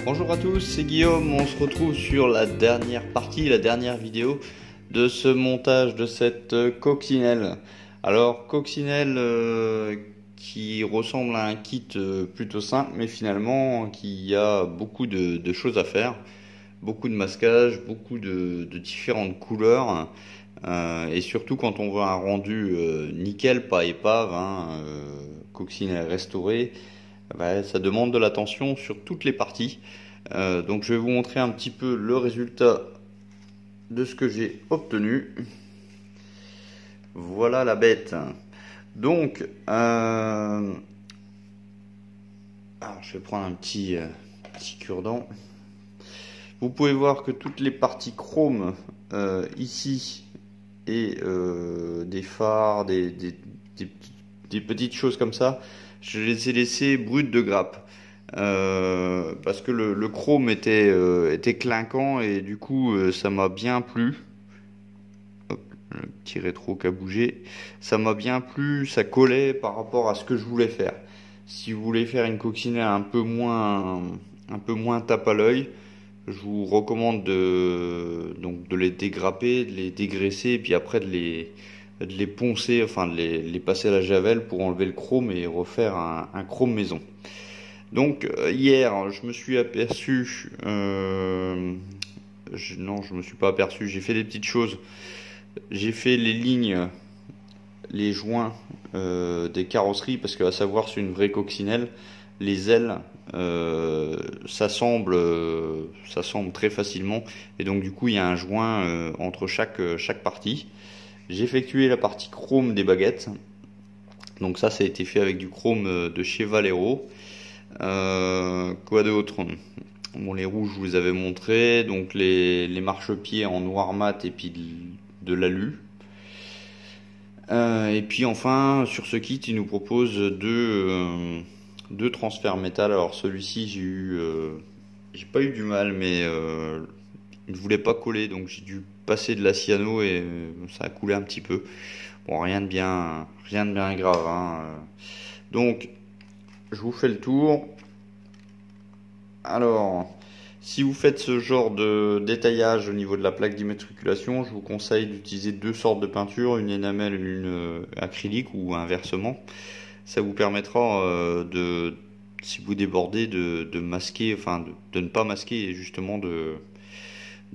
Bonjour à tous, c'est Guillaume, on se retrouve sur la dernière partie, la dernière vidéo de ce montage de cette coccinelle. Alors coccinelle qui ressemble à un kit plutôt simple mais finalement qui a beaucoup de choses à faire, beaucoup de masquage, beaucoup de différentes couleurs et surtout quand on veut un rendu nickel, pas épave, coccinelle restaurée. Ça demande de l'attention sur toutes les parties. Donc je vais vous montrer un petit peu le résultat de ce que j'ai obtenu. Voilà la bête. Donc, alors je vais prendre un petit cure-dent. Vous pouvez voir que toutes les parties chrome ici et des phares, des petites choses comme ça, je les ai laissées brutes de grappe. Parce que le chrome était clinquant et du coup ça m'a bien plu. Hop, le petit rétro qui a bougé. Ça m'a bien plu, ça collait par rapport à ce que je voulais faire. Si vous voulez faire une coccinelle un peu moins tape à l'œil, je vous recommande de les dégrapper, de les dégraisser et puis après de les poncer, enfin de les passer à la javel pour enlever le chrome et refaire un chrome maison. Donc hier, je me suis aperçu, non, je me suis pas aperçu, j'ai fait des petites choses. J'ai fait les lignes, les joints des carrosseries parce que à savoir sur une vraie coccinelle, les ailes s'assemblent très facilement et donc du coup il y a un joint entre chaque partie. J'ai effectué la partie chrome des baguettes. Donc ça a été fait avec du chrome de chez Valero. Quoi d'autre? Bon, les rouges je vous les avais montré, donc les marchepieds en noir mat et puis de l'alu. Et puis enfin sur ce kit il nous propose deux transferts métal. Alors celui-ci j'ai pas eu du mal mais il ne voulait pas coller donc j'ai dû passer de la cyano et ça a coulé un petit peu. Bon, rien de bien grave, hein. Donc je vous fais le tour. Alors, si vous faites ce genre de détaillage au niveau de la plaque d'immatriculation, je vous conseille d'utiliser deux sortes de peinture, une énamel et une acrylique ou inversement. Ça vous permettra si vous débordez, de masquer, enfin de ne pas masquer et justement de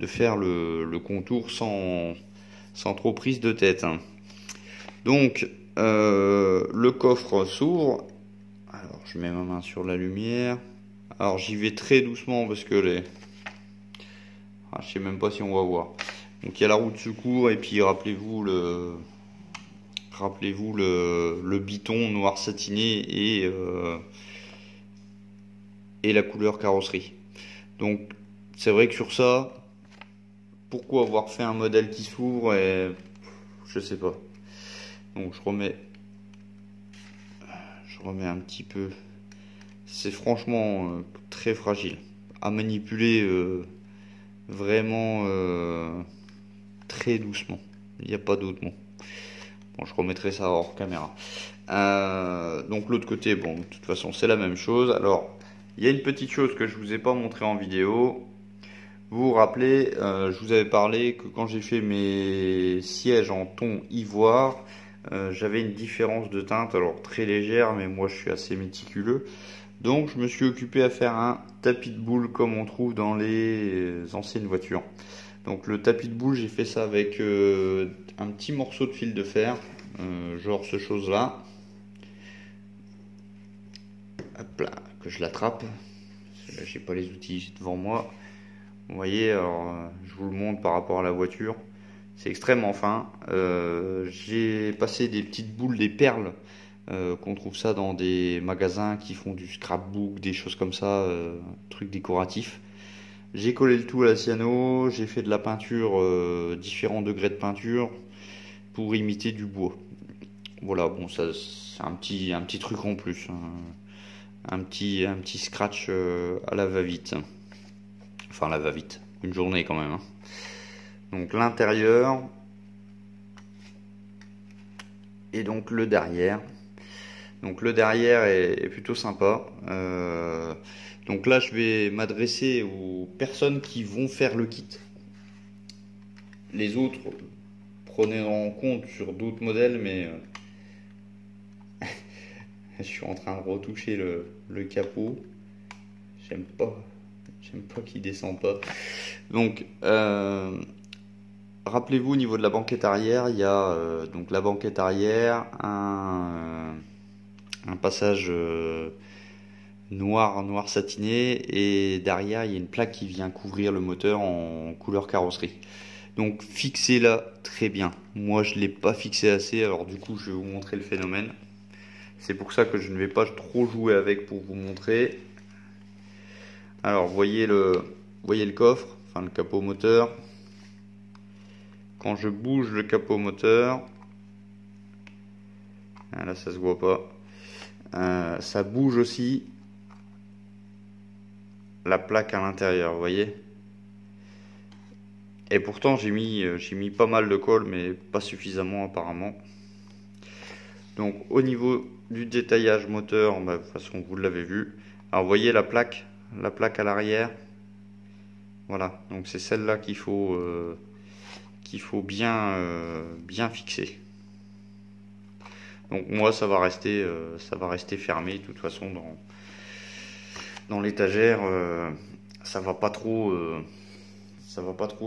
faire le contour sans trop prise de tête, hein. Donc, le coffre s'ouvre. Alors, je mets ma main sur la lumière. Alors, j'y vais très doucement parce que je sais même pas si on va voir. Donc, il y a la roue de secours et puis rappelez-vous le biton noir satiné et la couleur carrosserie. Donc, c'est vrai que sur ça, pourquoi avoir fait un modèle qui s'ouvre et je sais pas. Donc je remets un petit peu. C'est franchement très fragile à manipuler, vraiment très doucement. Il n'y a pas d'autre mot. Bon, je remettrai ça hors caméra. Donc l'autre côté, bon, de toute façon c'est la même chose. Alors il y a une petite chose que je vous ai pas montré en vidéo. Vous vous rappelez, je vous avais parlé que quand j'ai fait mes sièges en ton ivoire, j'avais une différence de teinte, alors très légère, mais moi je suis assez méticuleux. Donc je me suis occupé à faire un tapis de boule comme on trouve dans les anciennes voitures. Donc le tapis de boule, j'ai fait ça avec un petit morceau de fil de fer, genre ce chose là. Hop là, que je l'attrape. Là j'ai pas les outils devant moi. Vous voyez, alors je vous le montre par rapport à la voiture. C'est extrêmement fin. J'ai passé des petites boules, des perles, qu'on trouve ça dans des magasins qui font du scrapbook, des choses comme ça, trucs décoratifs. J'ai collé le tout à la cyano, j'ai fait de la peinture, différents degrés de peinture pour imiter du bois. Voilà, bon, ça c'est un petit truc en plus, hein. Un petit scratch à la va-vite. Enfin, la va-vite, une journée quand même, hein. Donc l'intérieur et donc le derrière. Donc le derrière est plutôt sympa. Donc là, je vais m'adresser aux personnes qui vont faire le kit. Les autres, prenez en compte sur d'autres modèles, mais je suis en train de retoucher le capot. J'aime pas qu'il descende pas. Donc, rappelez-vous, au niveau de la banquette arrière, il y a donc la banquette arrière, un passage noir satiné, et derrière il y a une plaque qui vient couvrir le moteur en couleur carrosserie. Donc fixez-la très bien. Moi je l'ai pas fixé assez, alors du coup je vais vous montrer le phénomène. C'est pour ça que je ne vais pas trop jouer avec pour vous montrer. Alors voyez le coffre, enfin le capot moteur. Quand je bouge le capot moteur, là ça se voit pas, ça bouge aussi la plaque à l'intérieur, vous voyez. Et pourtant j'ai mis pas mal de colle, mais pas suffisamment apparemment. Donc au niveau du détaillage moteur, de toute façon vous l'avez vu. Alors vous voyez la plaque à l'arrière. Voilà, donc c'est celle-là qu'il faut bien fixer. Donc moi ça va rester fermé de toute façon dans l'étagère. Ça va pas trop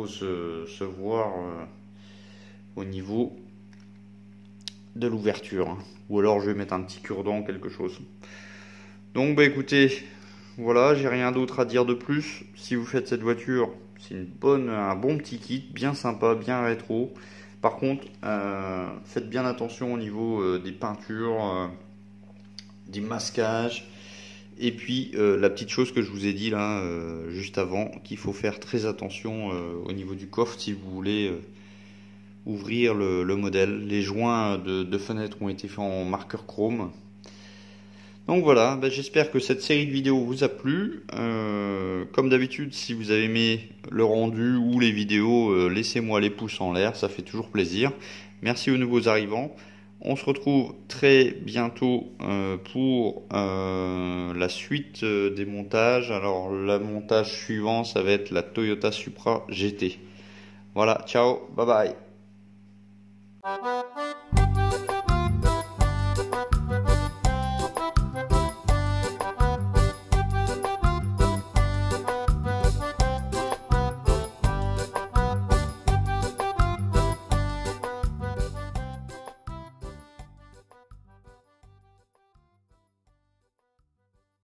se voir au niveau de l'ouverture, hein. Ou alors je vais mettre un petit cure-dent, quelque chose. Donc bah écoutez, voilà, j'ai rien d'autre à dire de plus. Si vous faites cette voiture, c'est un bon petit kit, bien sympa, bien rétro. Par contre, faites bien attention au niveau des peintures, des masquages. Et puis la petite chose que je vous ai dit là juste avant, qu'il faut faire très attention au niveau du coffre si vous voulez ouvrir le modèle. Les joints de fenêtres ont été faits en marqueur chrome. Donc voilà, j'espère que cette série de vidéos vous a plu. Comme d'habitude, si vous avez aimé le rendu ou les vidéos, laissez-moi les pouces en l'air, ça fait toujours plaisir. Merci aux nouveaux arrivants. On se retrouve très bientôt pour la suite des montages. Alors le montage suivant, ça va être la Toyota Supra GT. Voilà, ciao, bye bye.